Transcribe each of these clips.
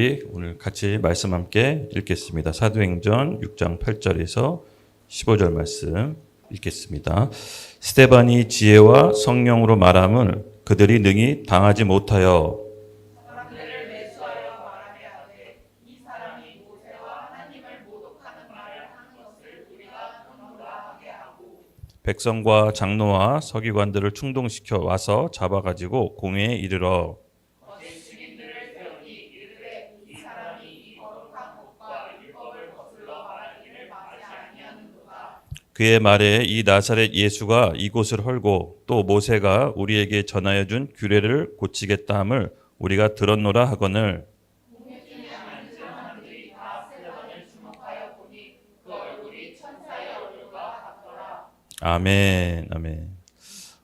우리 오늘 같이 말씀 함께 읽겠습니다. 사도행전 6장 8절에서 15절 말씀 읽겠습니다. 스데반이 지혜와 성령으로 말함을 그들이 능히 당하지 못하여 사람들을 매수하여 말하되 이 사람이 모세와 하나님을 모독하는 말을 하는 것을 우리가 듣노라 하게 하고 백성과 장로와 서기관들을 충동시켜 와서 잡아가지고 공회에 이르러 거짓 증인들을 세우니 이르되 이 사람이 이 거룩한 곳과 율법을 거슬러 말하기를 마치 아니하는도다. 그의 말에 이 나사렛 예수가 이곳을 헐고 또 모세가 우리에게 전하여 준 규례를 고치겠다 함을 우리가 들었노라 하거늘 공회 중에 앉은 사람들이 다 스데반을 주목하여 보니 그 얼굴이 천사의 얼굴과 같더라. 아멘, 아멘.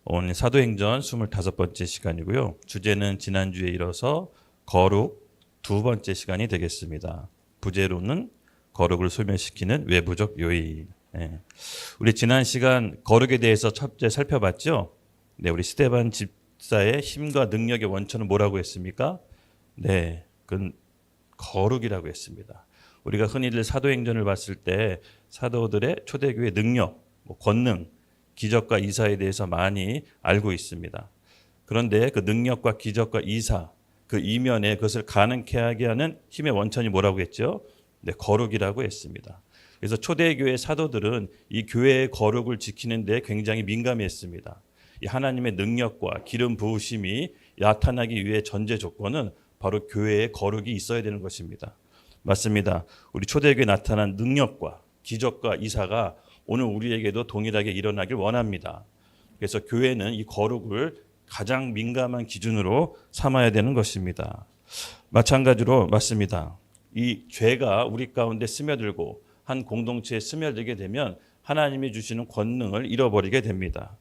오늘 사도행전 25번째 시간이고요. 주제는 지난주에 이어서 거룩 두 번째 시간이 되겠습니다. 부제로는 거룩을 소멸시키는 외부적 요인. 우리 지난 시간 거룩에 대해서 첫째 살펴봤죠. 네, 우리 스데반 집사의 힘과 능력의 원천은 뭐라고 했습니까? 네, 그건 거룩이라고 했습니다. 우리가 흔히들 사도행전을 봤을 때 사도들의 초대교회 능력, 권능, 기적과 이사에 대해서 많이 알고 있습니다. 그런데 그 능력과 기적과 이사, 그 이면에 그것을 가능케 하게 하는 힘의 원천이 뭐라고 했죠? 네, 거룩이라고 했습니다. 그래서 초대교회 사도들은 이 교회의 거룩을 지키는 데 굉장히 민감했습니다. 이 하나님의 능력과 기름 부으심이 나타나기 위해 전제 조건은 바로 교회의 거룩이 있어야 되는 것입니다. 맞습니다. 우리 초대교회에 나타난 능력과 기적과 이사가 오늘 우리에게도 동일하게 일어나길 원합니다. 그래서 교회는 이 거룩을 가장 민감한 기준으로 삼아야 되는 것입니다. 마찬가지로 맞습니다. 이 죄가 우리 가운데 스며들고 한 공동체에 스며들게 되면 하나님이 주시는 권능을 잃어버리게 됩니다.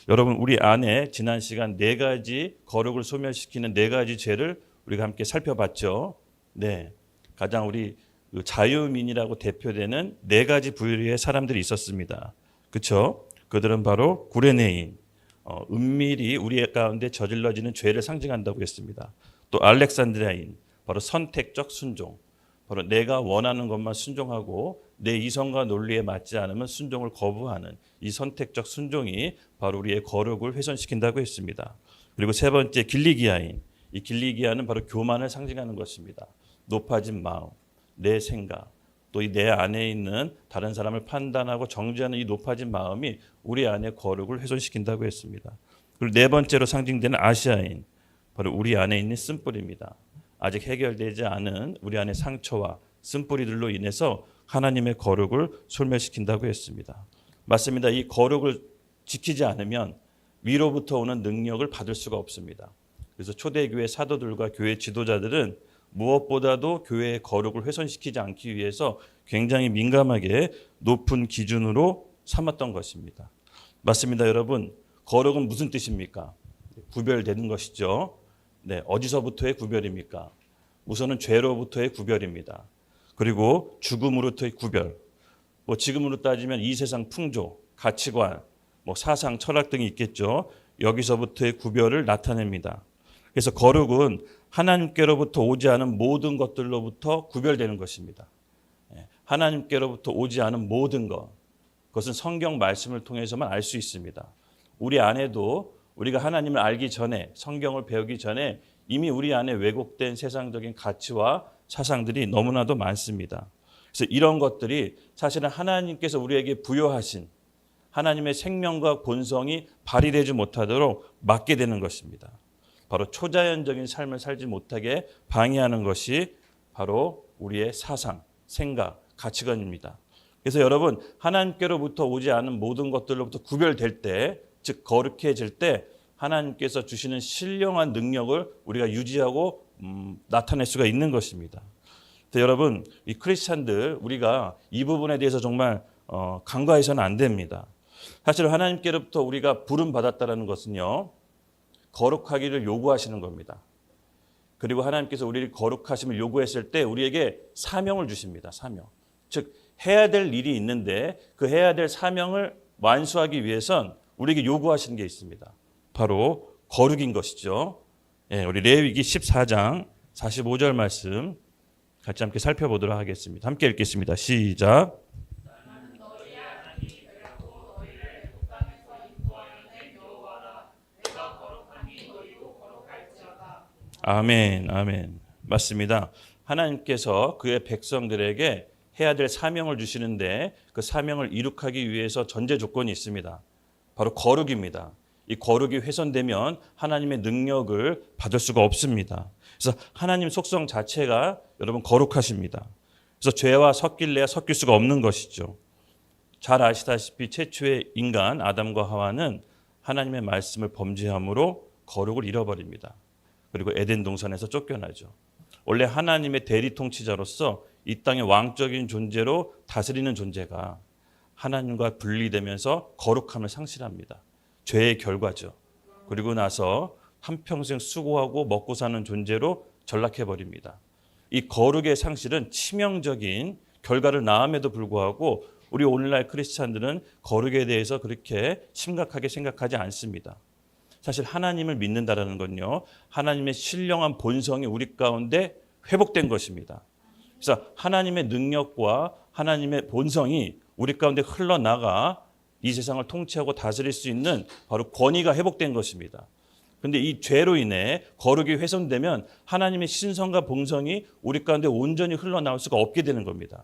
여러분, 우리 안에 지난 시간 네 가지 거룩을 소멸시키는 네 가지 죄를 우리가 함께 살펴봤죠. 네, 가장 우리 자유민이라고 대표되는 네 가지 부류의 사람들이 있었습니다. 그렇죠? 그들은 바로 구레네인, 은밀히 우리 가운데 저질러지는 죄를 상징한다고 했습니다. 또 알렉산드리아인, 바로 선택적 순종, 바로 내가 원하는 것만 순종하고 내 이성과 논리에 맞지 않으면 순종을 거부하는 이 선택적 순종이 바로 우리의 거룩을 훼손시킨다고 했습니다. 그리고 세 번째 길리기아인, 이 길리기아는 바로 교만을 상징하는 것입니다. 높아진 마음, 내 생각, 또 이 내 안에 있는 다른 사람을 판단하고 정죄하는 이 높아진 마음이 우리 안의 거룩을 훼손시킨다고 했습니다. 그리고 네 번째로 상징되는 아시아인, 바로 우리 안에 있는 쓴뿌리입니다. 아직 해결되지 않은 우리 안의 상처와 쓴뿌리들로 인해서 하나님의 거룩을 소멸시킨다고 했습니다. 맞습니다. 이 거룩을 지키지 않으면 위로부터 오는 능력을 받을 수가 없습니다. 그래서 초대교회 사도들과 교회 지도자들은 무엇보다도 교회의 거룩을 훼손시키지 않기 위해서 굉장히 민감하게 높은 기준으로 삼았던 것입니다. 맞습니다, 여러분. 거룩은 무슨 뜻입니까? 구별되는 것이죠. 네, 어디서부터의 구별입니까? 우선은 죄로부터의 구별입니다. 그리고 죽음으로부터의 구별. 지금으로 따지면 이 세상 풍조, 가치관, 사상, 철학 등이 있겠죠. 여기서부터의 구별을 나타냅니다. 그래서 거룩은 하나님께로부터 오지 않은 모든 것들로부터 구별되는 것입니다. 하나님께로부터 오지 않은 모든 것, 그것은 성경 말씀을 통해서만 알 수 있습니다. 우리 안에도 우리가 하나님을 알기 전에, 성경을 배우기 전에 이미 우리 안에 왜곡된 세상적인 가치와 사상들이 너무나도 많습니다. 그래서 이런 것들이 사실은 하나님께서 우리에게 부여하신 하나님의 생명과 본성이 발휘되지 못하도록 막게 되는 것입니다. 바로 초자연적인 삶을 살지 못하게 방해하는 것이 바로 우리의 사상, 생각, 가치관입니다. 그래서 여러분, 하나님께로부터 오지 않은 모든 것들로부터 구별될 때, 즉 거룩해질 때 하나님께서 주시는 신령한 능력을 우리가 유지하고 나타낼 수가 있는 것입니다. 그래서 여러분, 이 크리스찬들 우리가 이 부분에 대해서 정말 간과해서는 안 됩니다. 사실 하나님께로부터 우리가 부름 받았다는 것은요, 거룩하기를 요구하시는 겁니다. 그리고 하나님께서 우리를 거룩하심을 요구했을 때 우리에게 사명을 주십니다. 사명. 즉 해야 될 일이 있는데 그 해야 될 사명을 완수하기 위해선 우리에게 요구하시는 게 있습니다. 바로 거룩인 것이죠. 우리 레위기 14장 45절 말씀 같이 함께 살펴보도록 하겠습니다. 함께 읽겠습니다. 시작. 아멘, 아멘. 맞습니다. 하나님께서 그의 백성들에게 해야 될 사명을 주시는데 그 사명을 이룩하기 위해서 전제 조건이 있습니다. 바로 거룩입니다. 이 거룩이 훼손되면 하나님의 능력을 받을 수가 없습니다. 그래서 하나님 속성 자체가 여러분 거룩하십니다. 그래서 죄와 섞일래야 섞일 수가 없는 것이죠. 잘 아시다시피 최초의 인간 아담과 하와는 하나님의 말씀을 범죄함으로 거룩을 잃어버립니다. 그리고 에덴 동산에서 쫓겨나죠. 원래 하나님의 대리 통치자로서 이 땅의 왕적인 존재로 다스리는 존재가 하나님과 분리되면서 거룩함을 상실합니다. 죄의 결과죠. 그리고 나서 한평생 수고하고 먹고 사는 존재로 전락해버립니다. 이 거룩의 상실은 치명적인 결과를 낳음에도 불구하고 우리 오늘날 크리스찬들은 거룩에 대해서 그렇게 심각하게 생각하지 않습니다. 사실 하나님을 믿는다라는 건요, 하나님의 신령한 본성이 우리 가운데 회복된 것입니다. 그래서 하나님의 능력과 하나님의 본성이 우리 가운데 흘러나가 이 세상을 통치하고 다스릴 수 있는 바로 권위가 회복된 것입니다. 그런데 이 죄로 인해 거룩이 훼손되면 하나님의 신성과 본성이 우리 가운데 온전히 흘러나올 수가 없게 되는 겁니다.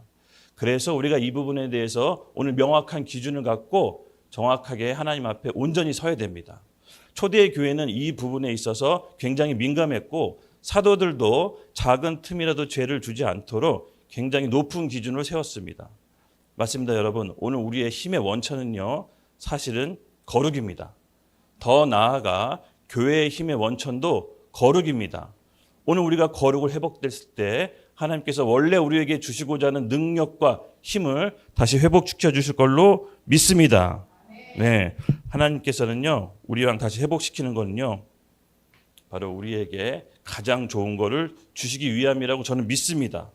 그래서 우리가 이 부분에 대해서 오늘 명확한 기준을 갖고 정확하게 하나님 앞에 온전히 서야 됩니다. 초대의 교회는 이 부분에 있어서 굉장히 민감했고 사도들도 작은 틈이라도 죄를 주지 않도록 굉장히 높은 기준을 세웠습니다. 맞습니다, 여러분. 오늘 우리의 힘의 원천은요, 사실은 거룩입니다. 더 나아가 교회의 힘의 원천도 거룩입니다. 오늘 우리가 거룩을 회복됐을 때 하나님께서 원래 우리에게 주시고자 하는 능력과 힘을 다시 회복시켜 주실 걸로 믿습니다. 네, 하나님께서는요, 우리랑 다시 회복시키는 거는요, 바로 우리에게 가장 좋은 거를 주시기 위함이라고 저는 믿습니다.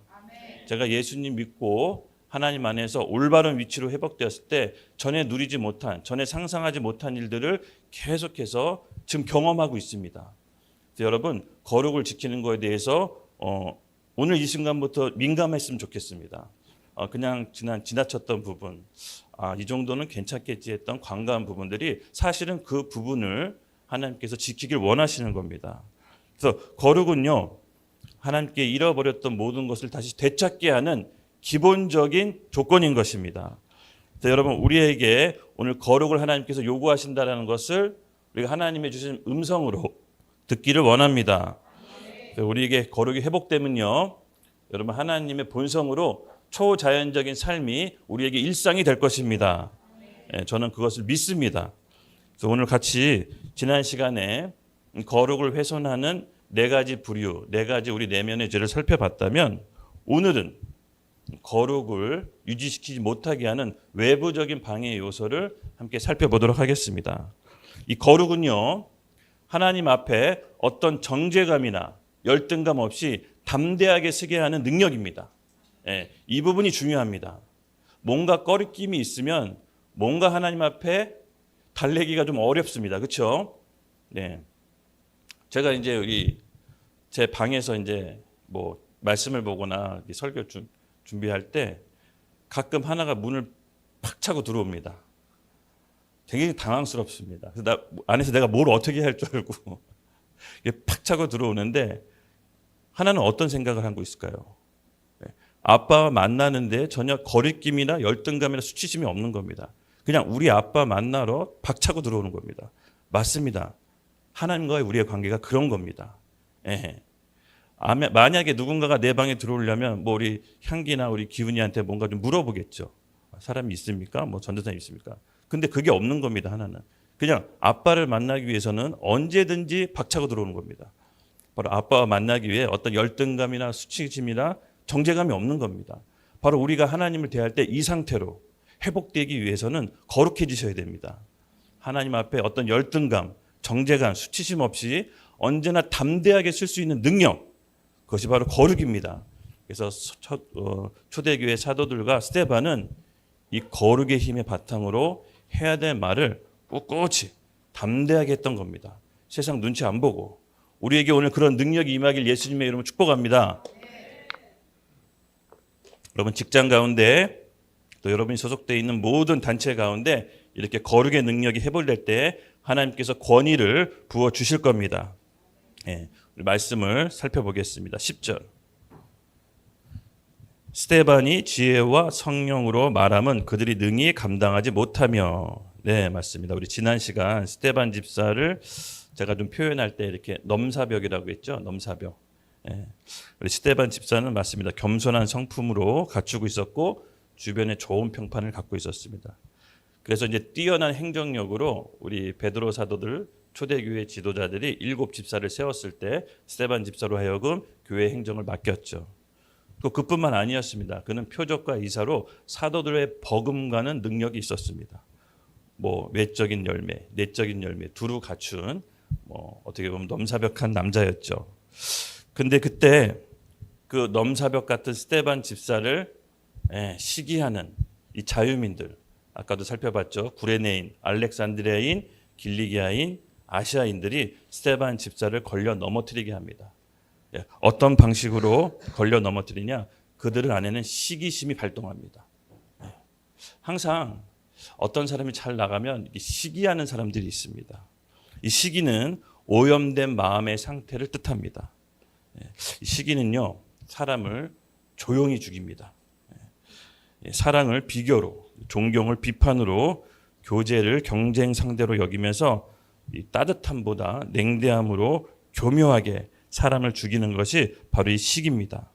제가 예수님 믿고 하나님 안에서 올바른 위치로 회복되었을 때 전에 누리지 못한, 전에 상상하지 못한 일들을 계속해서 지금 경험하고 있습니다. 그래서 여러분, 거룩을 지키는 거에 대해서 오늘 이 순간부터 민감했으면 좋겠습니다. 그냥 지나쳤던 부분, 이 정도는 괜찮겠지 했던 관과한 부분들이 사실은 그 부분을 하나님께서 지키길 원하시는 겁니다. 그래서 거룩은요, 하나님께 잃어버렸던 모든 것을 다시 되찾게 하는 기본적인 조건인 것입니다. 그래서 여러분, 우리에게 오늘 거룩을 하나님께서 요구하신다는 것을 우리가 하나님의 주신 음성으로 듣기를 원합니다. 우리에게 거룩이 회복되면요, 여러분, 하나님의 본성으로 초자연적인 삶이 우리에게 일상이 될 것입니다. 저는 그것을 믿습니다. 그래서 오늘 같이 지난 시간에 거룩을 훼손하는 4가지 부류, 4가지 우리 내면의 죄를 살펴봤다면 오늘은 거룩을 유지시키지 못하게 하는 외부적인 방해 요소를 함께 살펴보도록 하겠습니다. 이 거룩은요, 하나님 앞에 어떤 정죄감이나 열등감 없이 담대하게 서게 하는 능력입니다. 이 부분이 중요합니다. 뭔가 꺼리낌이 있으면 뭔가 하나님 앞에 달래기가 좀 어렵습니다. 그렇죠? 네. 제가 이제 제 방에서 이제 뭐 말씀을 보거나 설교 준비할 때 가끔 하나가 문을 팍 차고 들어옵니다. 되게 당황스럽습니다. 그래서 안에서 내가 뭘 어떻게 할 줄 알고 팍 차고 들어오는데 하나는 어떤 생각을 하고 있을까요? 아빠와 만나는데 전혀 거리낌이나 열등감이나 수치심이 없는 겁니다. 그냥 우리 아빠 만나러 박차고 들어오는 겁니다. 맞습니다. 하나님과의 우리의 관계가 그런 겁니다. 만약에 누군가가 내 방에 들어오려면 뭐 우리 향기나 우리 기훈이한테 뭔가 좀 물어보겠죠. 사람이 있습니까? 뭐 전도사님 있습니까? 근데 그게 없는 겁니다. 하나는 그냥 아빠를 만나기 위해서는 언제든지 박차고 들어오는 겁니다. 바로 아빠와 만나기 위해 어떤 열등감이나 수치심이나 정죄감이 없는 겁니다. 바로 우리가 하나님을 대할 때 이 상태로 회복되기 위해서는 거룩해지셔야 됩니다. 하나님 앞에 어떤 열등감, 정죄감, 수치심 없이 언제나 담대하게 쓸 수 있는 능력, 그것이 바로 거룩입니다. 그래서 초대교회 사도들과 스데반은 이 거룩의 힘의 바탕으로 해야 될 말을 꿋꿋이 담대하게 했던 겁니다. 세상 눈치 안 보고. 우리에게 오늘 그런 능력이 임하길 예수님의 이름으로 축복합니다. 여러분 직장 가운데 또 여러분이 소속되어 있는 모든 단체 가운데 이렇게 거룩의 능력이 해볼될 때 하나님께서 권위를 부어 주실 겁니다. 예, 우리 말씀을 살펴보겠습니다. 10절. 스데반이 지혜와 성령으로 말함은 그들이 능히 감당하지 못하며. 네, 맞습니다. 우리 지난 시간 스데반 집사를 제가 좀 표현할 때 이렇게 넘사벽이라고 했죠. 넘사벽. 예, 우리 스데반 집사는 맞습니다. 겸손한 성품으로 갖추고 있었고 주변에 좋은 평판을 갖고 있었습니다. 그래서 이제 뛰어난 행정력으로 우리 베드로 사도들 초대교회 지도자들이 7 집사를 세웠을 때 스데반 집사로 하여금 교회 행정을 맡겼죠. 또 그뿐만 아니었습니다. 그는 표적과 이사로 사도들의 버금가는 능력이 있었습니다. 뭐 외적인 열매, 내적인 열매 두루 갖춘 어떻게 보면 넘사벽한 남자였죠. 근데 그때 그 넘사벽 같은 스데반 집사를 시기하는 이 자유민들, 아까도 살펴봤죠. 구레네인, 알렉산드리아인, 길리기아인, 아시아인들이 스데반 집사를 걸려 넘어뜨리게 합니다. 어떤 방식으로 걸려 넘어뜨리냐? 그들 안에는 시기심이 발동합니다. 항상 어떤 사람이 잘 나가면 시기하는 사람들이 있습니다. 이 시기는 오염된 마음의 상태를 뜻합니다. 이 시기는요, 사람을 조용히 죽입니다. 사랑을 비교로, 존경을 비판으로, 교제를 경쟁 상대로 여기면서 이 따뜻함보다 냉대함으로 교묘하게 사람을 죽이는 것이 바로 이 시기입니다.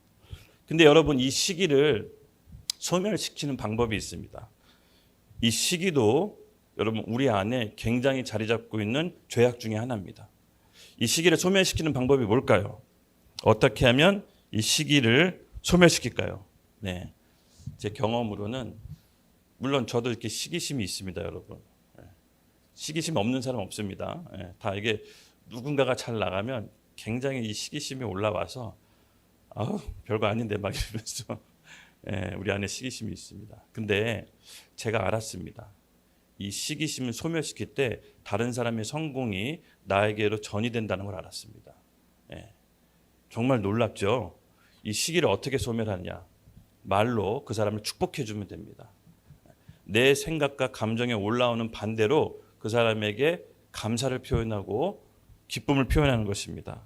근데 여러분, 이 시기를 소멸시키는 방법이 있습니다. 이 시기도 여러분 우리 안에 굉장히 자리 잡고 있는 죄악 중에 하나입니다. 이 시기를 소멸시키는 방법이 뭘까요? 어떻게 하면 이 시기를 소멸시킬까요? 네, 제 경험으로는 물론 저도 이렇게 시기심이 있습니다, 여러분. 시기심 없는 사람 없습니다. 다 이게 누군가가 잘 나가면 굉장히 이 시기심이 올라와서 별거 아닌데 막 이러면서 우리 안에 시기심이 있습니다. 근데 제가 알았습니다. 이 시기심을 소멸시킬 때 다른 사람의 성공이 나에게로 전이된다는 걸 알았습니다. 정말 놀랍죠? 이 시기를 어떻게 소멸하냐? 말로 그 사람을 축복해 주면 됩니다. 내 생각과 감정에 올라오는 반대로 그 사람에게 감사를 표현하고 기쁨을 표현하는 것입니다.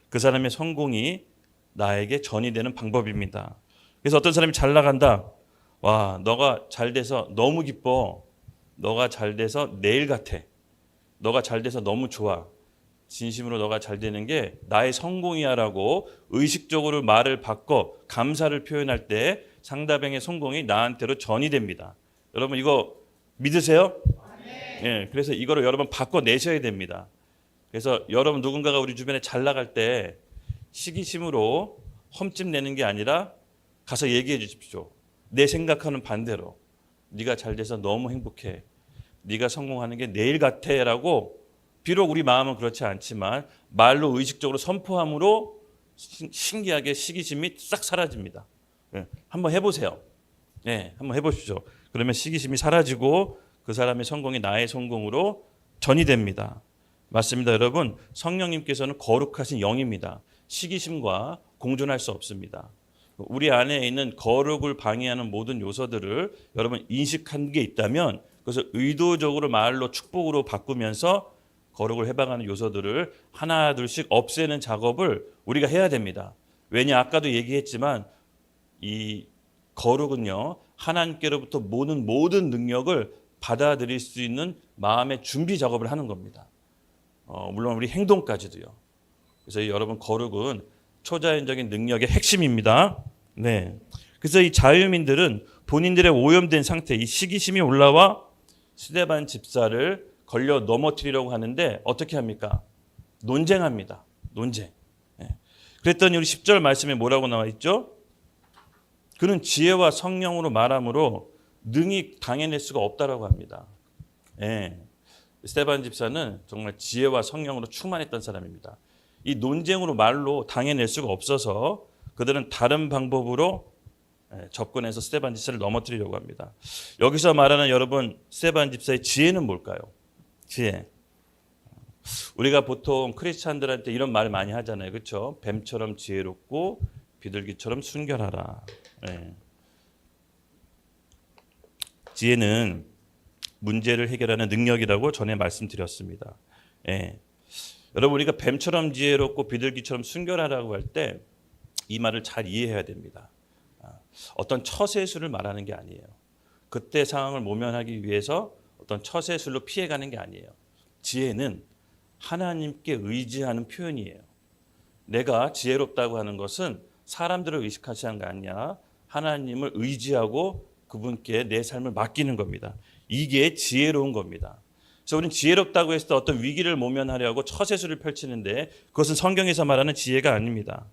그 사람의 성공이 나에게 전이되는 방법입니다. 그래서 어떤 사람이 잘 나간다. 와, 너가 잘 돼서 너무 기뻐. 너가 잘 돼서 내일 같아. 너가 잘 돼서 너무 좋아. 진심으로 너가 잘 되는 게 나의 성공이야라고 의식적으로 말을 바꿔 감사를 표현할 때 상대방의 성공이 나한테로 전이됩니다. 여러분 이거 믿으세요? 네. 그래서 이거를 여러분 바꿔내셔야 됩니다. 그래서 여러분 누군가가 우리 주변에 잘 나갈 때 시기심으로 험집 내는 게 아니라 가서 얘기해 주십시오. 내 생각하는 반대로 네가 잘 돼서 너무 행복해. 네가 성공하는 게 내일 같아라고 비록 우리 마음은 그렇지 않지만 말로 의식적으로 선포함으로 신기하게 시기심이 싹 사라집니다. 한번 해보세요. 한번 해보십시오. 그러면 시기심이 사라지고 그 사람의 성공이 나의 성공으로 전이 됩니다. 맞습니다, 여러분. 성령님께서는 거룩하신 영입니다. 시기심과 공존할 수 없습니다. 우리 안에 있는 거룩을 방해하는 모든 요소들을 여러분 인식한 게 있다면 그것을 의도적으로 말로 축복으로 바꾸면서 거룩을 해방하는 요소들을 하나 둘씩 없애는 작업을 우리가 해야 됩니다. 왜냐, 아까도 얘기했지만 이 거룩은요, 하나님께로부터 모든 능력을 받아들일 수 있는 마음의 준비 작업을 하는 겁니다. 물론 우리 행동까지도요. 그래서 여러분 거룩은 초자연적인 능력의 핵심입니다. 네. 그래서 이 자유민들은 본인들의 오염된 상태, 이 시기심이 올라와 스데반 집사를 걸려 넘어뜨리려고 하는데 어떻게 합니까? 논쟁합니다. 논쟁. 그랬더니 우리 10절 말씀에 뭐라고 나와 있죠? 그는 지혜와 성령으로 말함으로 능히 당해낼 수가 없다라고 합니다. 스데반 집사는 정말 지혜와 성령으로 충만했던 사람입니다. 이 논쟁으로 말로 당해낼 수가 없어서 그들은 다른 방법으로 접근해서 스데반 집사를 넘어뜨리려고 합니다. 여기서 말하는 여러분 스데반 집사의 지혜는 뭘까요? 지혜. 우리가 보통 크리스찬들한테 이런 말 많이 하잖아요. 그렇죠? 뱀처럼 지혜롭고 비둘기처럼 순결하라. 지혜는 문제를 해결하는 능력이라고 전에 말씀드렸습니다. 예. 여러분 우리가 뱀처럼 지혜롭고 비둘기처럼 순결하라고 할 때 이 말을 잘 이해해야 됩니다. 어떤 처세술을 말하는 게 아니에요. 그때 상황을 모면하기 위해서 어떤 처세술로 피해가는 게 아니에요. 지혜는 하나님께 의지하는 표현이에요. 내가 지혜롭다고 하는 것은 사람들을 의식하지 않는 게 아니야. 하나님을 의지하고 그분께 내 삶을 맡기는 겁니다. 이게 지혜로운 겁니다. 그래서 우리는 지혜롭다고 했을 때 어떤 위기를 모면하려고 처세술을 펼치는데 그것은 성경에서 말하는 지혜가 아닙니다.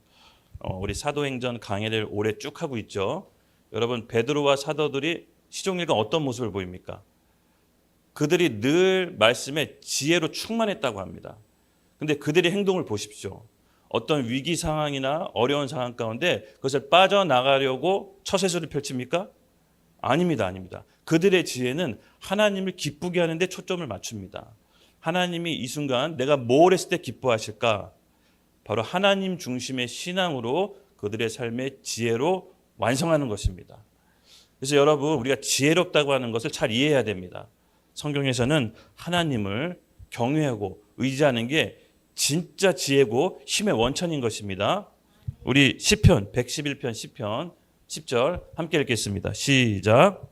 우리 사도행전 강해를 오래 쭉 하고 있죠. 여러분 베드로와 사도들이 시종일관 어떤 모습을 보입니까? 그들이 늘 말씀에 지혜로 충만했다고 합니다. 근데 그들의 행동을 보십시오. 어떤 위기 상황이나 어려운 상황 가운데 그것을 빠져나가려고 처세술을 펼칩니까? 아닙니다. 아닙니다. 그들의 지혜는 하나님을 기쁘게 하는 데 초점을 맞춥니다. 하나님이 이 순간 내가 뭘 했을 때 기뻐하실까? 바로 하나님 중심의 신앙으로 그들의 삶의 지혜로 완성하는 것입니다. 그래서 여러분 우리가 지혜롭다고 하는 것을 잘 이해해야 됩니다. 성경에서는 하나님을 경외하고 의지하는 게 진짜 지혜고 힘의 원천인 것입니다. 우리 시편 111편 시편 10절 함께 읽겠습니다. 시작.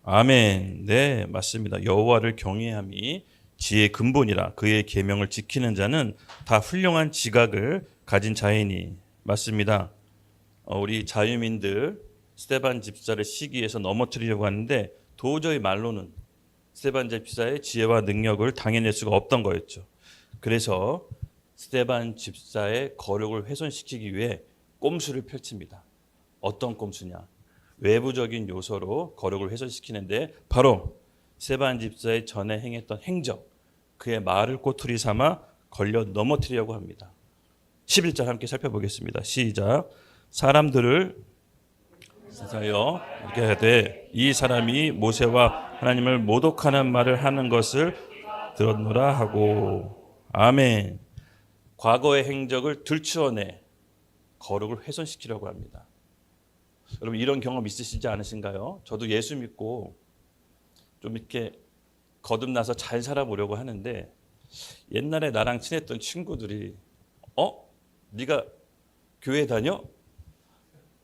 아멘. 네, 맞습니다. 여호와를 경외함이 지혜의 근본이라 그의 계명을 지키는 자는 다 훌륭한 지각을 가진 자이니. 맞습니다. 우리 자유민들 스데반 집사를 시기에서 넘어뜨리려고 하는데 도저히 말로는 스데반 집사의 지혜와 능력을 당해낼 수가 없던 거였죠. 그래서 스데반 집사의 거룩을 훼손시키기 위해 꼼수를 펼칩니다. 어떤 꼼수냐? 외부적인 요소로 거룩을 훼손시키는데 바로 스데반 집사의 전에 행했던 행적, 그의 말을 꼬투리 삼아 걸려 넘어뜨리려고 합니다. 11절 함께 살펴보겠습니다. 시작. 사람들을 사사여 이렇게 하되 이 사람이 모세와 하나님을 모독하는 말을 하는 것을 들었노라 하고. 아멘. 과거의 행적을 들추어내 거룩을 훼손시키려고 합니다. 여러분 이런 경험 있으시지 않으신가요? 저도 예수 믿고 좀 이렇게 거듭나서 잘 살아보려고 하는데 옛날에 나랑 친했던 친구들이 네가 교회 다녀?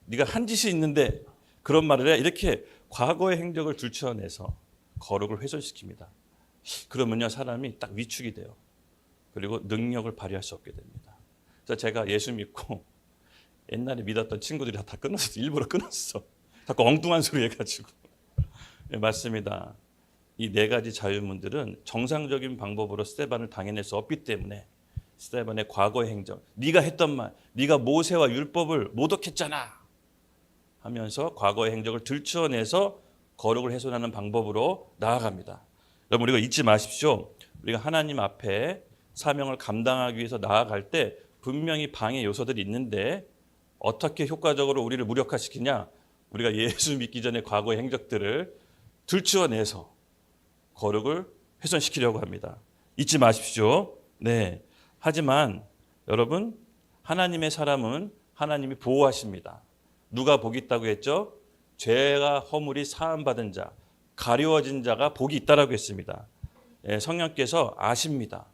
네가 한 짓이 있는데 그런 말을 해? 이렇게 과거의 행적을 들추어내서 거룩을 훼손시킵니다. 그러면요 사람이 딱 위축이 돼요. 그리고 능력을 발휘할 수 없게 됩니다. 그래서 제가 예수 믿고 옛날에 믿었던 친구들이 다 끊었어. 일부러 끊었어. 자꾸 엉뚱한 소리 해가지고. 네, 맞습니다. 이 네 가지 자유문들은 정상적인 방법으로 스데반을 당해낼 수 없기 때문에 스데반의 과거의 행적, 네가 했던 말, 네가 모세와 율법을 모독했잖아 하면서 과거의 행적을 들추어내서 거룩을 훼손하는 방법으로 나아갑니다. 여러분 우리가 잊지 마십시오. 우리가 하나님 앞에 사명을 감당하기 위해서 나아갈 때 분명히 방해 요소들이 있는데 어떻게 효과적으로 우리를 무력화시키냐? 우리가 예수 믿기 전에 과거의 행적들을 들추어내서 거룩을 훼손시키려고 합니다. 잊지 마십시오. 네. 하지만 여러분 하나님의 사람은 하나님이 보호하십니다. 누가 복이 있다고 했죠? 죄가 허물이 사함받은 자, 가려워진 자가 복이 있다라고 했습니다. 예, 성령께서 아십니다.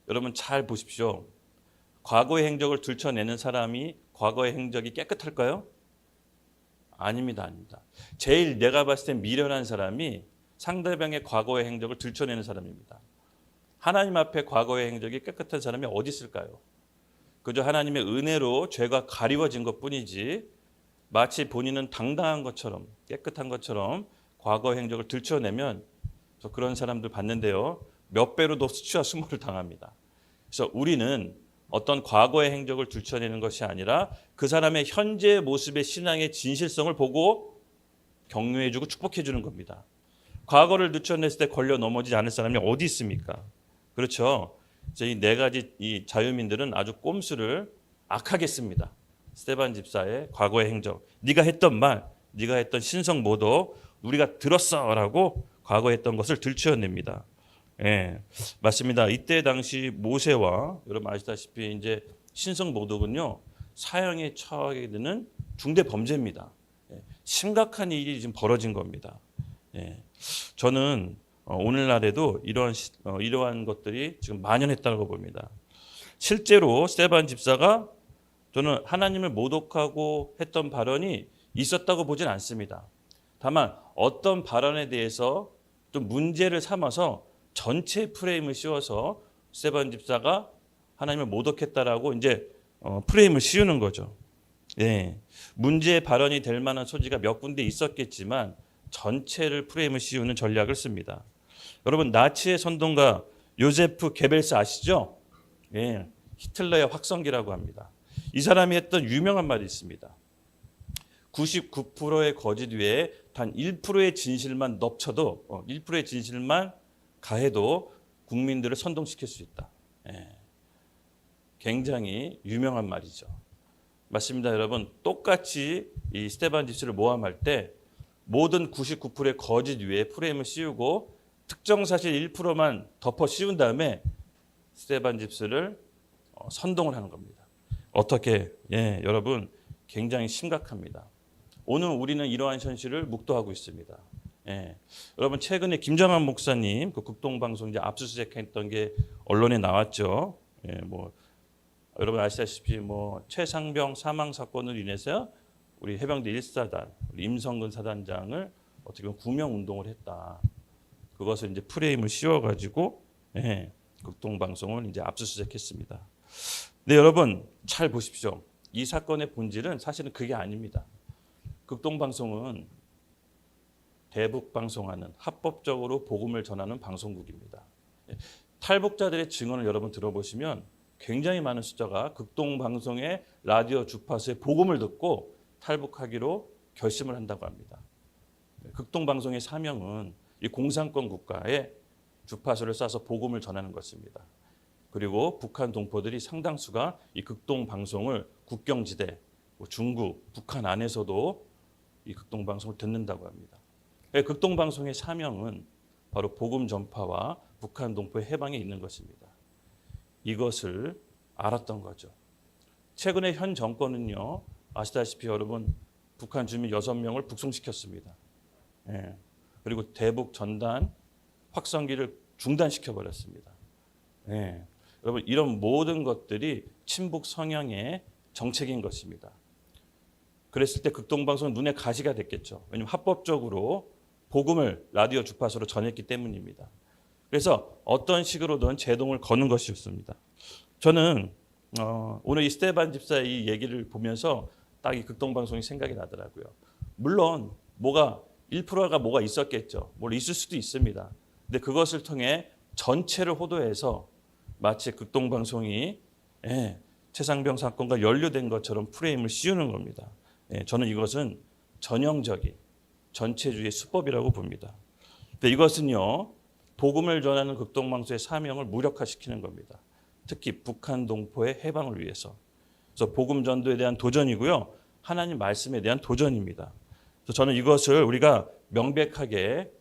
여러분 잘 보십시오. 과거의 행적을 들춰내는 사람이 과거의 행적이 깨끗할까요? 아닙니다. 아닙니다. 제일 내가 봤을 때 미련한 사람이 상대방의 과거의 행적을 들춰내는 사람입니다. 하나님 앞에 과거의 행적이 깨끗한 사람이 어디 있을까요? 그저 하나님의 은혜로 죄가 가리워진 것뿐이지 마치 본인은 당당한 것처럼 깨끗한 것처럼 과거의 행적을 들춰내면 저 그런 사람들 봤는데요. 몇 배로도 수치와 수모를 당합니다. 그래서 우리는 어떤 과거의 행적을 들춰내는 것이 아니라 그 사람의 현재 모습의 신앙의 진실성을 보고 격려해주고 축복해주는 겁니다. 과거를 들춰냈을 때 걸려 넘어지지 않을 사람이 어디 있습니까? 그렇죠. 이 네 가지 이 자유민들은 아주 꼼수를 악하게 씁니다. 스데반 집사의 과거의 행적, 네가 했던 말, 네가 했던 신성 모독 우리가 들었어라고 과거에 했던 것을 들추어냅니다. 예, 맞습니다. 이때 당시 모세와 여러분 아시다시피 이제 신성 모독은요 사형에 처하게 되는 중대 범죄입니다. 예, 심각한 일이 지금 벌어진 겁니다. 예, 저는 오늘날에도 이러한 것들이 지금 만연했다고 봅니다. 실제로 스데반 집사가 저는 하나님을 모독하고 했던 발언이 있었다고 보진 않습니다. 다만 어떤 발언에 대해서 좀 문제를 삼아서 전체 프레임을 씌워서 스데반 집사가 하나님을 모독했다라고 이제 프레임을 씌우는 거죠. 예, 문제의 발언이 될 만한 소지가 몇 군데 있었겠지만 전체를 프레임을 씌우는 전략을 씁니다. 여러분 나치의 선동가 요제프 게벨스 아시죠? 예, 히틀러의 확성기라고 합니다. 이 사람이 했던 유명한 말이 있습니다. 99%의 거짓 위에 단 1%의 진실만 덮쳐도 1%의 진실만 가해도 국민들을 선동시킬 수 있다. 예, 굉장히 유명한 말이죠. 맞습니다, 여러분. 똑같이 이 스데반 집사를 모함할 때 모든 99%의 거짓 위에 프레임을 씌우고 특정 사실 1%만 덮어 씌운 다음에 스데반 집사를 선동을 하는 겁니다. 어떻게? 예, 여러분 굉장히 심각합니다. 오늘 우리는 이러한 현실을 묵도하고 있습니다. 예, 여러분 최근에 김정한 목사님 그 극동방송 이제 압수수색했던 게 언론에 나왔죠. 예, 뭐 여러분 아시다시피 뭐 최상병 사망 사건으로 인해서 우리 해병대 1사단 우리 임성근 사단장을 어떻게 보면 구명 운동을 했다. 그것을 이제 프레임을 씌워가지고 예, 극동방송을 이제 압수수색했습니다. 근데 여러분 잘 보십시오. 이 사건의 본질은 사실은 그게 아닙니다. 극동방송은 대북방송하는 합법적으로 복음을 전하는 방송국입니다. 탈북자들의 증언을 여러분 들어보시면 굉장히 많은 숫자가 극동방송의 라디오 주파수의 복음을 듣고 탈북하기로 결심을 한다고 합니다. 극동방송의 사명은 이 공산권 국가에 주파수를 쏴서 복음을 전하는 것입니다. 그리고 북한 동포들이 상당수가 이 극동방송을 국경지대, 중국, 북한 안에서도 이 극동방송을 듣는다고 합니다. 극동방송의 사명은 바로 복음 전파와 북한 동포의 해방에 있는 것입니다. 이것을 알았던 거죠. 최근에 현 정권은요, 아시다시피 여러분 북한 주민 6명을 북송시켰습니다. 예. 그리고 대북 전단 확성기를 중단시켜 버렸습니다. 예. 여러분 이런 모든 것들이 친북 성향의 정책인 것입니다. 그랬을 때 극동방송은 눈에 가시가 됐겠죠. 왜냐하면 합법적으로 복음을 라디오 주파수로 전했기 때문입니다. 그래서 어떤 식으로든 제동을 거는 것이었습니다. 저는 오늘 이 스데반 집사의 이 얘기를 보면서 딱 이 극동방송이 생각이 나더라고요. 물론 뭐가 1%가 뭐가 있었겠죠. 뭘 있을 수도 있습니다. 근데 그것을 통해 전체를 호도해서 마치 극동방송이 최상병 사건과 연루된 것처럼 프레임을 씌우는 겁니다. 저는 이것은 전형적인 전체주의 수법이라고 봅니다. 근데 이것은요, 복음을 전하는 극동방송의 사명을 무력화시키는 겁니다. 특히 북한 동포의 해방을 위해서. 그래서 복음 전도에 대한 도전이고요, 하나님 말씀에 대한 도전입니다. 그래서 저는 이것을 우리가 명백하게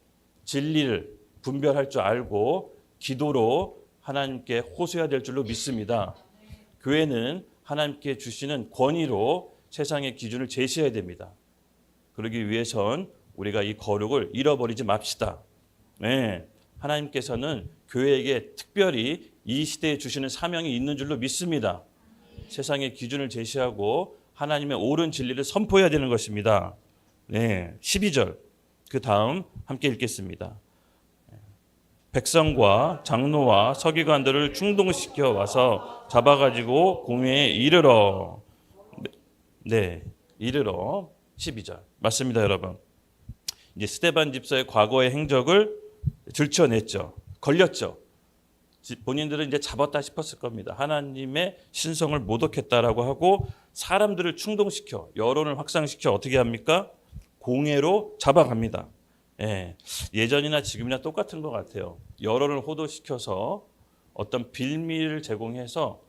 진리를 분별할 줄 알고 기도로 하나님께 호소해야 될 줄로 믿습니다. 교회는 하나님께 주시는 권위로 세상의 기준을 제시해야 됩니다. 그러기 위해선 우리가 이 거룩을 잃어버리지 맙시다. 네, 하나님께서는 교회에게 특별히 이 시대에 주시는 사명이 있는 줄로 믿습니다. 세상의 기준을 제시하고 하나님의 옳은 진리를 선포해야 되는 것입니다. 네, 12절 그 다음 함께 읽겠습니다. 백성과 장로와 서기관들을 충동시켜 와서 잡아가지고 공회에 이르러. 네, 이르러 12절 맞습니다, 여러분. 이제 스데반 집사의 과거의 행적을 들춰냈죠. 걸렸죠. 본인들은 이제 잡았다 싶었을 겁니다. 하나님의 신성을 모독했다라고 하고 사람들을 충동시켜 여론을 확산시켜 어떻게 합니까? 공회로 잡아갑니다. 예전이나 지금이나 똑같은 것 같아요. 여론을 호도시켜서 어떤 빌미를 제공해서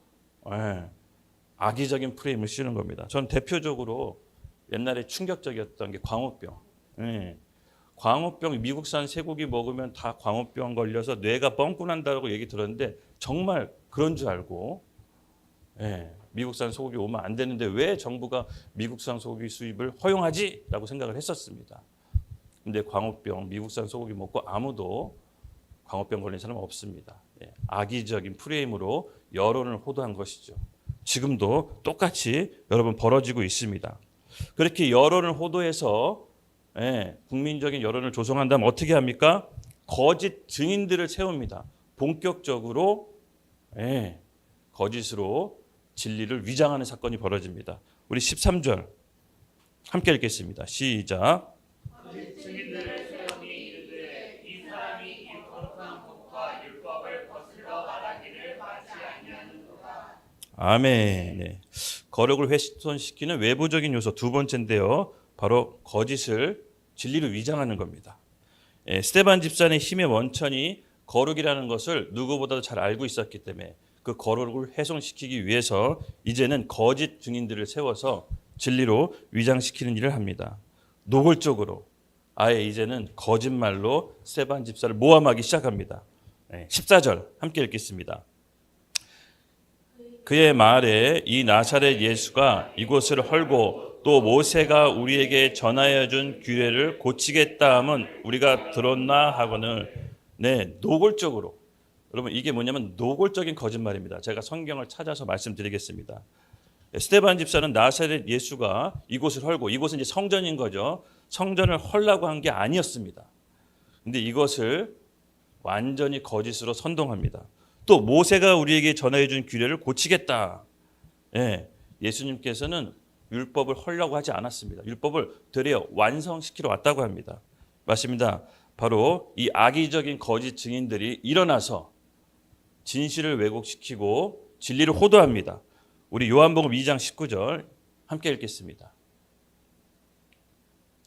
악의적인 프레임을 씌우는 겁니다. 전 대표적으로 옛날에 충격적이었던 게 광우병. 광우병, 미국산 쇠고기 먹으면 다 광우병 걸려서 뇌가 뻥끗난다고 얘기 들었는데 정말 그런 줄 알고 미국산 소고기 오면 안 되는데 왜 정부가 미국산 소고기 수입을 허용하지? 라고 생각을 했었습니다. 근데 광우병, 미국산 소고기 먹고 아무도 광우병 걸린 사람 없습니다. 악의적인 프레임으로 여론을 호도한 것이죠. 지금도 똑같이 여러분 벌어지고 있습니다. 그렇게 여론을 호도해서 국민적인 여론을 조성한다면 어떻게 합니까? 거짓 증인들을 세웁니다. 본격적으로 거짓으로 진리를 위장하는 사건이 벌어집니다. 우리 13절 함께 읽겠습니다. 시작. 거짓 증인들을 세우니 이르되 이 사람이 이 거룩한 법과 율법을 거슬러 말하기를 마치 아니하는도다. 아멘. 거룩을 훼손시키는 외부적인 요소 두 번째인데요. 바로 거짓을 진리로 위장하는 겁니다. 스데반 집사의 힘의 원천이 거룩이라는 것을 누구보다도 잘 알고 있었기 때문에 그 거룩을 훼손시키기 위해서 이제는 거짓 증인들을 세워서 진리로 위장시키는 일을 합니다. 노골적으로 아예 이제는 거짓말로 스데반 집사를 모함하기 시작합니다. 14절 함께 읽겠습니다. 그의 말에 이 나사렛 예수가 이곳을 헐고 또 모세가 우리에게 전하여 준 규례를 고치겠다 함은 우리가 들었나 하거늘 노골적으로 여러분 이게 뭐냐면 노골적인 거짓말입니다. 제가 성경을 찾아서 말씀드리겠습니다. 스데반 집사는 나사렛 예수가 이곳을 헐고 이곳은 이제 성전인 거죠. 성전을 헐라고 한 게 아니었습니다. 근데 이것을 완전히 거짓으로 선동합니다. 또 모세가 우리에게 전하여 준 규례를 고치겠다. 예수님께서는 율법을 헐려고 하지 않았습니다. 율법을 되려 완성시키러 왔다고 합니다. 맞습니다. 바로 이 악의적인 거짓 증인들이 일어나서 진실을 왜곡시키고 진리를 호도합니다. 우리 요한복음 2장 19절 함께 읽겠습니다.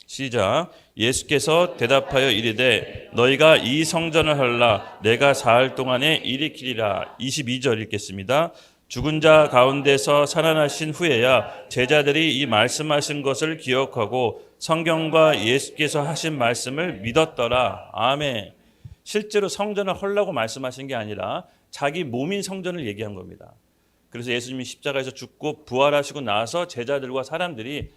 시작. 예수께서 대답하여 이르되 너희가 이 성전을 헐라 내가 사흘 동안에 일으키리라. 22절 읽겠습니다. 죽은 자 가운데서 살아나신 후에야 제자들이 이 말씀하신 것을 기억하고 성경과 예수께서 하신 말씀을 믿었더라. 아멘. 실제로 성전을 헐라고 말씀하신 게 아니라 자기 몸인 성전을 얘기한 겁니다. 그래서 예수님이 십자가에서 죽고 부활하시고 나서 제자들과 사람들이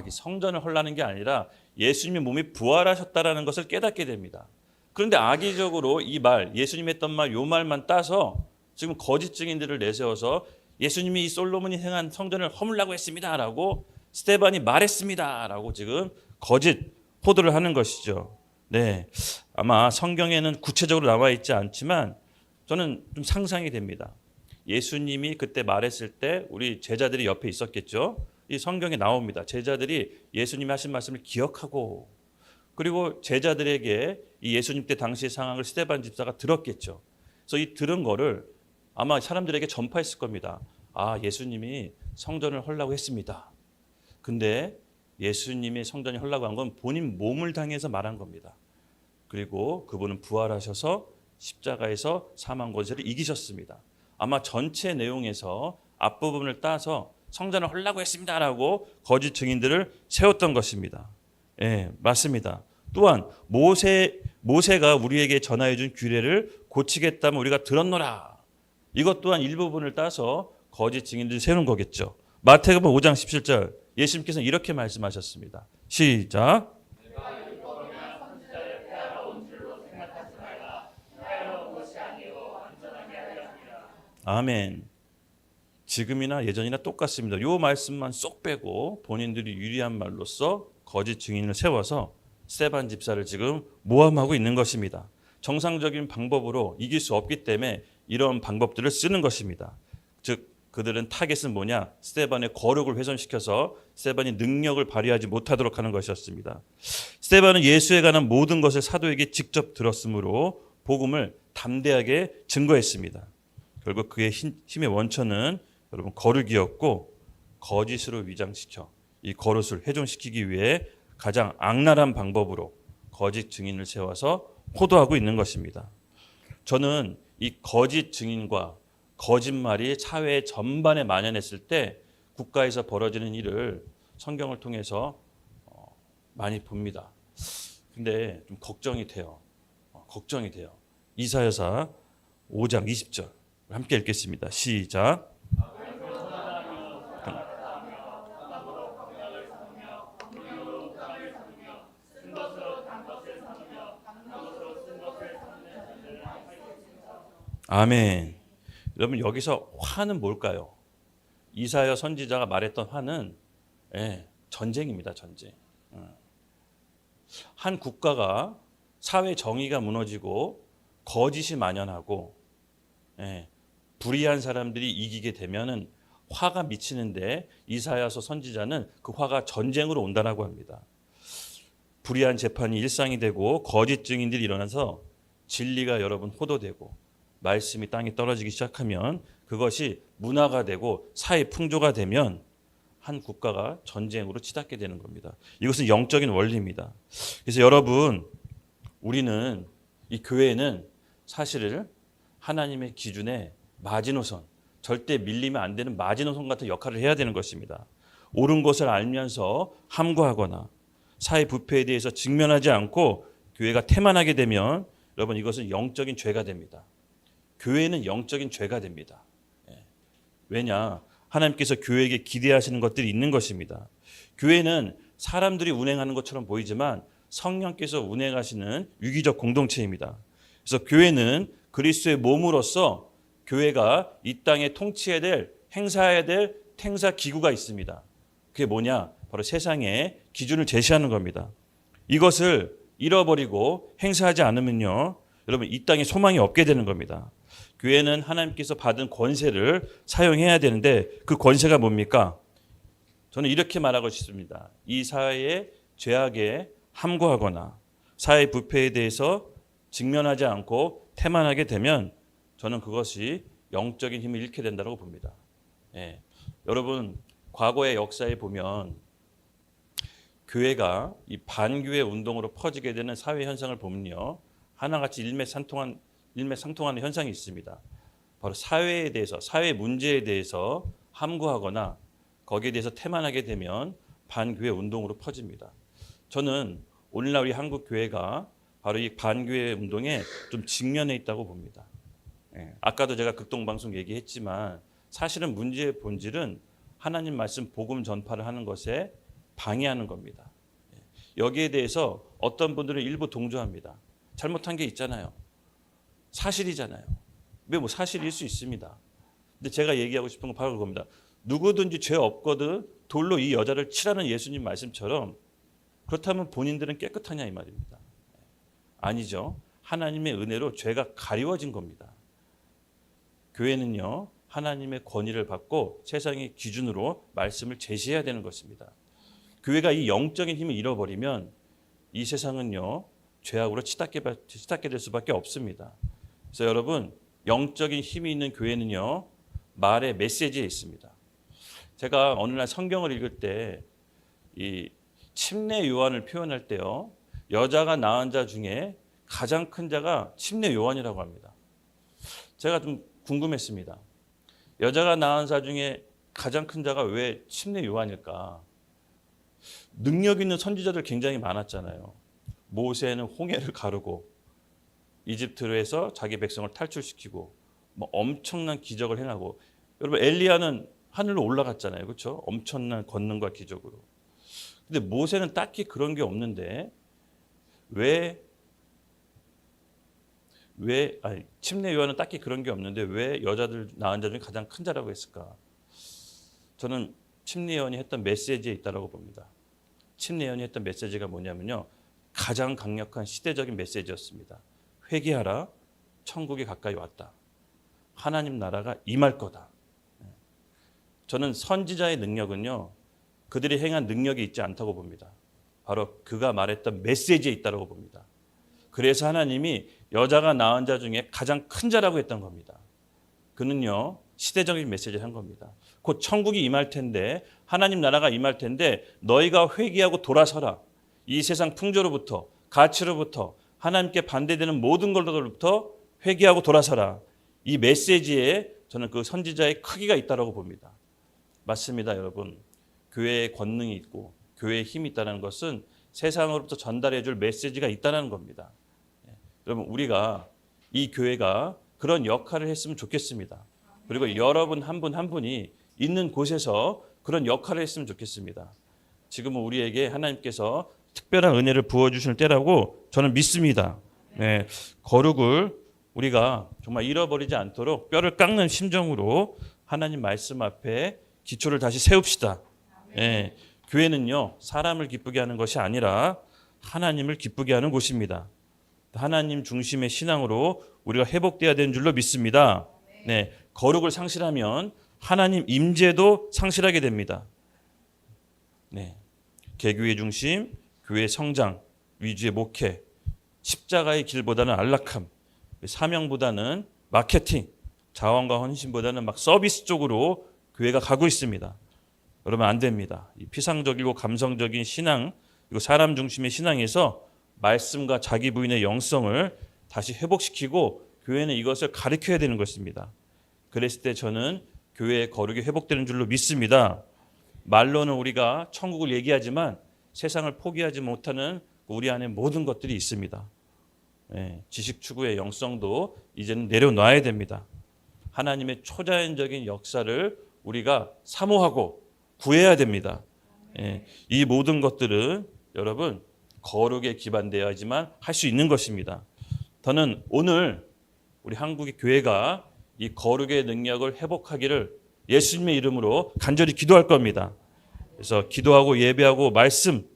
성전을 헐라는 게 아니라 예수님의 몸이 부활하셨다라는 것을 깨닫게 됩니다. 그런데 악의적으로 이 말, 예수님이 했던 말, 요 말만 따서 지금 거짓 증인들을 내세워서 예수님이 이 솔로몬이 행한 성전을 허물라고 했습니다라고 스데반이 말했습니다라고 지금 거짓 호도를 하는 것이죠. 아마 성경에는 구체적으로 나와 있지 않지만 저는 좀 상상이 됩니다. 예수님이 그때 말했을 때 우리 제자들이 옆에 있었겠죠. 이 성경에 나옵니다. 제자들이 예수님이 하신 말씀을 기억하고 그리고 제자들에게 이 예수님 때 당시의 상황을 스데반 집사가 들었겠죠. 그래서 이 들은 거를 아마 사람들에게 전파했을 겁니다. 예수님이 성전을 헐라고 했습니다. 근데 예수님이 성전이 헐라고 한 건 본인 몸을 당해서 말한 겁니다. 그리고 그분은 부활하셔서 십자가에서 사망 권세를 이기셨습니다. 아마 전체 내용에서 앞부분을 따서 성전을 헐라고 했습니다라고 거짓 증인들을 세웠던 것입니다. 맞습니다. 또한 모세가 우리에게 전하여 준 규례를 고치겠다면 우리가 들었노라. 이것 또한 일부분을 따서 거짓 증인들을 세우는 거겠죠. 마태복음 5장 17절 예수님께서는 이렇게 말씀하셨습니다. 시작. 아멘. 지금이나 예전이나 똑같습니다. 이 말씀만 쏙 빼고 본인들이 유리한 말로써 거짓 증인을 세워서 스데반 집사를 지금 모함하고 있는 것입니다. 정상적인 방법으로 이길 수 없기 때문에 이런 방법들을 쓰는 것입니다. 즉 그들은 타겟은 뭐냐? 스데반의 거룩을 훼손시켜서 스데반이 능력을 발휘하지 못하도록 하는 것이었습니다. 스데반은 예수에 관한 모든 것을 사도에게 직접 들었으므로 복음을 담대하게 증거했습니다. 결국 그의 힘의 원천은 여러분 거룩이었고 거짓으로 위장시켜 이 거룩을 훼손시키기 위해 가장 악랄한 방법으로 거짓 증인을 세워서 호도하고 있는 것입니다. 저는 이 거짓 증인과 거짓말이 사회 전반에 만연했을 때 국가에서 벌어지는 일을 성경을 통해서 많이 봅니다. 근데 좀 걱정이 돼요. 걱정이 돼요. 이사야서 5장 20절 함께 읽겠습니다. 시작. 아멘. 여러분 여기서 화는 뭘까요? 이사야 선지자가 말했던 화는 전쟁입니다. 전쟁. 한 국가가 사회 정의가 무너지고 거짓이 만연하고 불의한 사람들이 이기게 되면은 화가 미치는데 이사야서 선지자는 그 화가 전쟁으로 온다라고 합니다. 불의한 재판이 일상이 되고 거짓 증인들이 일어나서 진리가 여러분 호도되고 말씀이 땅에 떨어지기 시작하면 그것이 문화가 되고 사회 풍조가 되면 한 국가가 전쟁으로 치닫게 되는 겁니다. 이것은 영적인 원리입니다. 그래서 여러분 우리는 이 교회는 사실을 하나님의 기준에 마지노선, 절대 밀리면 안 되는 마지노선 같은 역할을 해야 되는 것입니다. 옳은 것을 알면서 함구하거나 사회 부패에 대해서 직면하지 않고 교회가 태만하게 되면 여러분 이것은 영적인 죄가 됩니다. 교회는 영적인 죄가 됩니다. 왜냐? 하나님께서 교회에게 기대하시는 것들이 있는 것입니다. 교회는 사람들이 운행하는 것처럼 보이지만 성령께서 운행하시는 유기적 공동체입니다. 그래서 교회는 그리스도의 몸으로서 교회가 이 땅에 통치해야 될, 행사해야 될 행사 기구가 있습니다. 그게 뭐냐? 바로 세상의 기준을 제시하는 겁니다. 이것을 잃어버리고 행사하지 않으면요, 여러분 이 땅에 소망이 없게 되는 겁니다. 교회는 하나님께서 받은 권세를 사용해야 되는데 그 권세가 뭡니까? 저는 이렇게 말하고 싶습니다. 이 사회의 죄악에 함구하거나 사회 부패에 대해서 직면하지 않고 태만하게 되면 저는 그것이 영적인 힘을 잃게 된다고 봅니다. 여러분 과거의 역사에 보면 교회가 이 반교회 운동으로 퍼지게 되는 사회 현상을 보면요, 하나같이 일맥상통하는 현상이 있습니다. 바로 사회에 대해서, 사회 문제에 대해서 함구하거나 거기에 대해서 태만하게 되면 반교회 운동으로 퍼집니다. 저는 오늘날 우리 한국 교회가 바로 이 반교회 운동에 좀 직면해 있다고 봅니다. 아까도 제가 극동방송 얘기했지만 사실은 문제의 본질은 하나님 말씀 복음 전파를 하는 것에 방해하는 겁니다. 여기에 대해서 어떤 분들은 일부 동조합니다. 잘못한 게 있잖아요. 사실이잖아요. 왜 뭐 사실일 수 있습니다. 근데 제가 얘기하고 싶은 건 바로 그겁니다. 누구든지 죄 없거든 돌로 이 여자를 치라는 예수님 말씀처럼 그렇다면 본인들은 깨끗하냐 이 말입니다. 아니죠. 하나님의 은혜로 죄가 가리워진 겁니다. 교회는요, 하나님의 권위를 받고 세상의 기준으로 말씀을 제시해야 되는 것입니다. 교회가 이 영적인 힘을 잃어버리면 이 세상은요, 죄악으로 치닫게 될 수밖에 없습니다. 그래서 여러분 영적인 힘이 있는 교회는요, 말의 메시지에 있습니다. 제가 어느 날 성경을 읽을 때 이 침례 요한을 표현할 때요, 여자가 낳은 자 중에 가장 큰 자가 침례 요한이라고 합니다. 제가 좀 궁금했습니다. 여자가 낳은 자 중에 가장 큰 자가 왜 침례 요한일까? 능력 있는 선지자들 굉장히 많았잖아요. 모세는 홍해를 가르고 이집트에서 자기 백성을 탈출시키고 뭐 엄청난 기적을 행하고, 여러분 엘리야는 하늘로 올라갔잖아요. 그렇죠? 엄청난 권능과 기적으로. 근데 모세는 딱히 그런 게 없는데 침례 요한은 딱히 그런 게 없는데 왜 여자들 낳은 자 중에 가장 큰 자라고 했을까? 저는 침례 요한이 했던 메시지에 있다고 봅니다. 침례 요한이 했던 메시지가 뭐냐면요, 가장 강력한 시대적인 메시지였습니다. 회개하라, 천국이 가까이 왔다. 하나님 나라가 임할 거다. 저는 선지자의 능력은요, 그들이 행한 능력이 있지 않다고 봅니다. 바로 그가 말했던 메시지에 있다고 봅니다. 그래서 하나님이 여자가 낳은 자 중에 가장 큰 자라고 했던 겁니다. 그는요, 시대적인 메시지를 한 겁니다. 곧 천국이 임할 텐데, 하나님 나라가 임할 텐데 너희가 회개하고 돌아서라. 이 세상 풍조로부터, 가치로부터, 하나님께 반대되는 모든 것로부터 회개하고 돌아서라. 이 메시지에 저는 그 선지자의 크기가 있다고 봅니다. 맞습니다, 여러분. 교회의 권능이 있고 교회의 힘이 있다는 것은 세상으로부터 전달해 줄 메시지가 있다는 겁니다. 여러분, 우리가 이 교회가 그런 역할을 했으면 좋겠습니다. 그리고 여러분 한 분 한 분이 있는 곳에서 그런 역할을 했으면 좋겠습니다. 지금은 우리에게 하나님께서 특별한 은혜를 부어주실 때라고 저는 믿습니다. 네, 거룩을 우리가 정말 잃어버리지 않도록 뼈를 깎는 심정으로 하나님 말씀 앞에 기초를 다시 세웁시다. 네, 교회는요, 사람을 기쁘게 하는 것이 아니라 하나님을 기쁘게 하는 곳입니다. 하나님 중심의 신앙으로 우리가 회복돼야 되는 줄로 믿습니다. 네, 거룩을 상실하면 하나님 임재도 상실하게 됩니다. 네, 개교의 중심, 교회 성장, 위주의 목회, 십자가의 길보다는 안락함, 사명보다는 마케팅, 자원과 헌신보다는 막 서비스 쪽으로 교회가 가고 있습니다. 여러분, 안 됩니다. 이 피상적이고 감성적인 신앙, 그리고 사람 중심의 신앙에서 말씀과 자기 부인의 영성을 다시 회복시키고 교회는 이것을 가르쳐야 되는 것입니다. 그랬을 때 저는 교회의 거룩이 회복되는 줄로 믿습니다. 말로는 우리가 천국을 얘기하지만 세상을 포기하지 못하는 우리 안에 모든 것들이 있습니다. 네, 지식 추구의 영성도 이제는 내려놔야 됩니다. 하나님의 초자연적인 역사를 우리가 사모하고 구해야 됩니다. 네, 이 모든 것들은 여러분 거룩에 기반되어야지만 할 수 있는 것입니다. 저는 오늘 우리 한국의 교회가 이 거룩의 능력을 회복하기를 예수님의 이름으로 간절히 기도할 겁니다. 그래서 기도하고 예배하고 말씀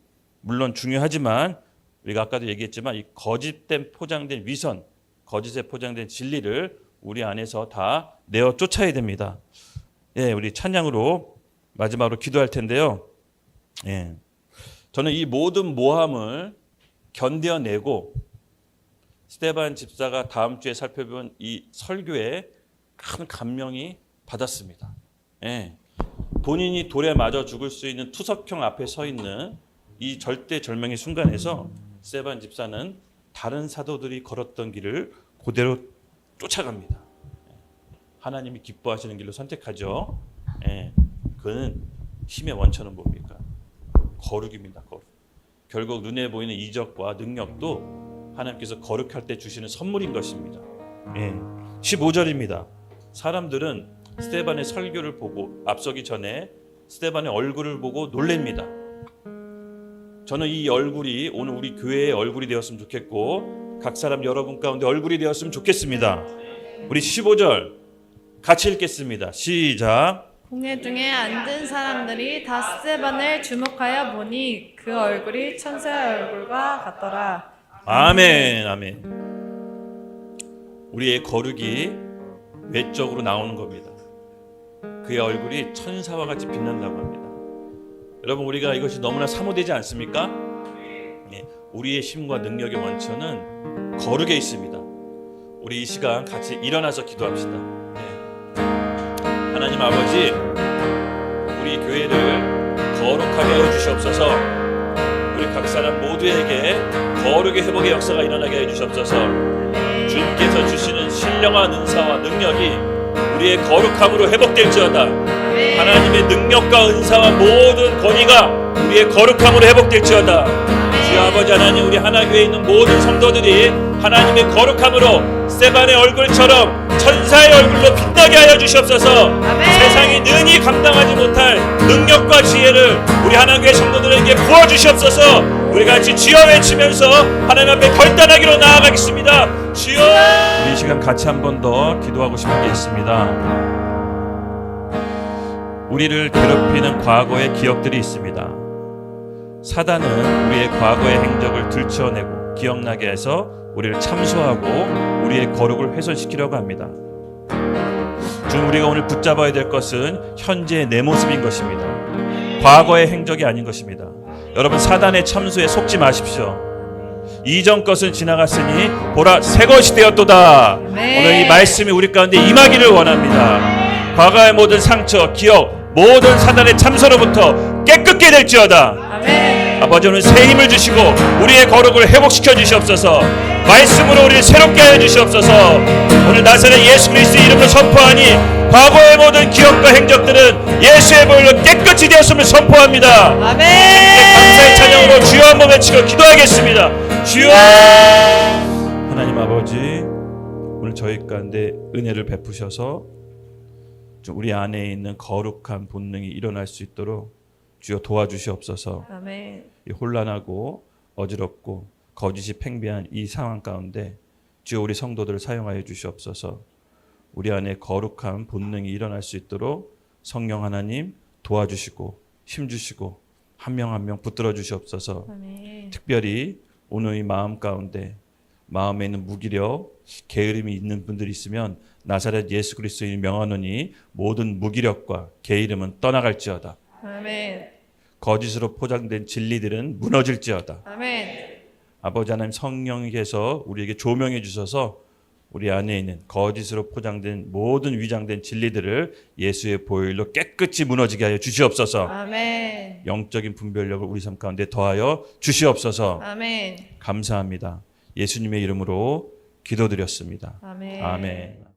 물론 중요하지만 우리가 아까도 얘기했지만 이 거짓된 포장된 위선, 거짓에 포장된 진리를 우리 안에서 다 내어 쫓아야 됩니다. 예, 우리 찬양으로 마지막으로 기도할 텐데요. 예, 저는 이 모든 모함을 견뎌내고 스데반 집사가 다음 주에 살펴본 이 설교에 큰 감명이 받았습니다. 예, 본인이 돌에 맞아 죽을 수 있는 투석형 앞에 서 있는 이 절대절명의 순간에서 스데반 집사는 다른 사도들이 걸었던 길을 그대로 쫓아갑니다. 하나님이 기뻐하시는 길로 선택하죠. 예, 그는 힘의 원천은 뭡니까? 거룩입니다. 거룩. 결국 눈에 보이는 이적과 능력도 하나님께서 거룩할 때 주시는 선물인 것입니다. 예, 15절입니다. 사람들은 스데반의 설교를 보고 앞서기 전에 스데반의 얼굴을 보고 놀랍니다. 저는 이 얼굴이 오늘 우리 교회의 얼굴이 되었으면 좋겠고 각 사람 여러분 가운데 얼굴이 되었으면 좋겠습니다. 우리 15절 같이 읽겠습니다. 시작. 공회 중에 앉은 사람들이 다 스데반을 주목하여 보니 그 얼굴이 천사의 얼굴과 같더라. 아멘, 아멘. 우리의 거룩이 외적으로 나오는 겁니다. 그의 얼굴이 천사와 같이 빛난다고 합니다. 여러분, 우리가 이것이 너무나 사모되지 않습니까? 예, 우리의 힘과 능력의 원천은 거룩에 있습니다. 우리 이 시간 같이 일어나서 기도합시다. 예. 하나님 아버지, 우리 교회를 거룩하게 하여 주시옵소서. 우리 각 사람 모두에게 거룩의 회복의 역사가 일어나게 해 주시옵소서. 주님께서 주시는 신령한 은사와 능력이 우리의 거룩함으로 회복될지어다. 하나님의 능력과 은사와 모든 권위가 우리의 거룩함으로 회복될지어다. 주여 아버지 하나님, 우리 하나교회에 있는 모든 성도들이 하나님의 거룩함으로 스데반의 얼굴처럼 천사의 얼굴로 빛나게 하여 주시옵소서. 세상이 능히 감당하지 못할 능력과 지혜를 우리 하나교회 성도들에게 부어주시옵소서. 우리 같이 주여 외치면서 하나님 앞에 결단하기로 나아가겠습니다. 주여. 우리 이 시간 같이 한 번 더 기도하고 싶은 게 있습니다. 우리를 괴롭히는 과거의 기억들이 있습니다. 사단은 우리의 과거의 행적을 들춰내고 기억나게 해서 우리를 참소하고 우리의 거룩을 훼손시키려고 합니다. 지금 우리가 오늘 붙잡아야 될 것은 현재의 내 모습인 것입니다. 과거의 행적이 아닌 것입니다. 여러분, 사단의 참소에 속지 마십시오. 이전 것은 지나갔으니 보라 새 것이 되었도다. 네. 오늘 이 말씀이 우리 가운데 임하기를 원합니다. 과거의 모든 상처, 기억, 모든 사단의 참소로부터 깨끗게 될지어다. 아멘. 아버지, 오늘 새 힘을 주시고 우리의 거룩을 회복시켜 주시옵소서. 말씀으로 우리를 새롭게 하여 주시옵소서. 오늘 나사렛 예수 그리스도의 이름으로 선포하니 과거의 모든 기억과 행적들은 예수의 보혈로 깨끗이 되었음을 선포합니다. 아멘. 감사의 찬양으로 주여 한번 외치고 기도하겠습니다. 주여. 하나님 아버지, 오늘 저희 가운데 은혜를 베푸셔서 좀 우리 안에 있는 거룩한 본능이 일어날 수 있도록 주여 도와주시옵소서. 아멘. 이 혼란하고 어지럽고 거짓이 팽배한 이 상황 가운데 주여 우리 성도들을 사용하여 주시옵소서. 우리 안에 거룩한 본능이 일어날 수 있도록 성령 하나님 도와주시고 힘주시고 한 명 한 명 붙들어 주시옵소서. 아멘. 특별히 오늘 이 마음 가운데 마음에 있는 무기력, 게으름이 있는 분들이 있으면 나사렛 예수 그리스도의 명하노니 모든 무기력과 게으름은 떠나갈지어다. 아멘. 거짓으로 포장된 진리들은 무너질지어다. 아멘. 아버지 하나님 성령께서 우리에게 조명해 주셔서 우리 안에 있는 거짓으로 포장된 모든 위장된 진리들을 예수의 보혈로 깨끗이 무너지게 하여 주시옵소서. 아멘. 영적인 분별력을 우리 삶 가운데 더하여 주시옵소서. 아멘. 감사합니다. 예수님의 이름으로 기도드렸습니다. 아멘. 아멘.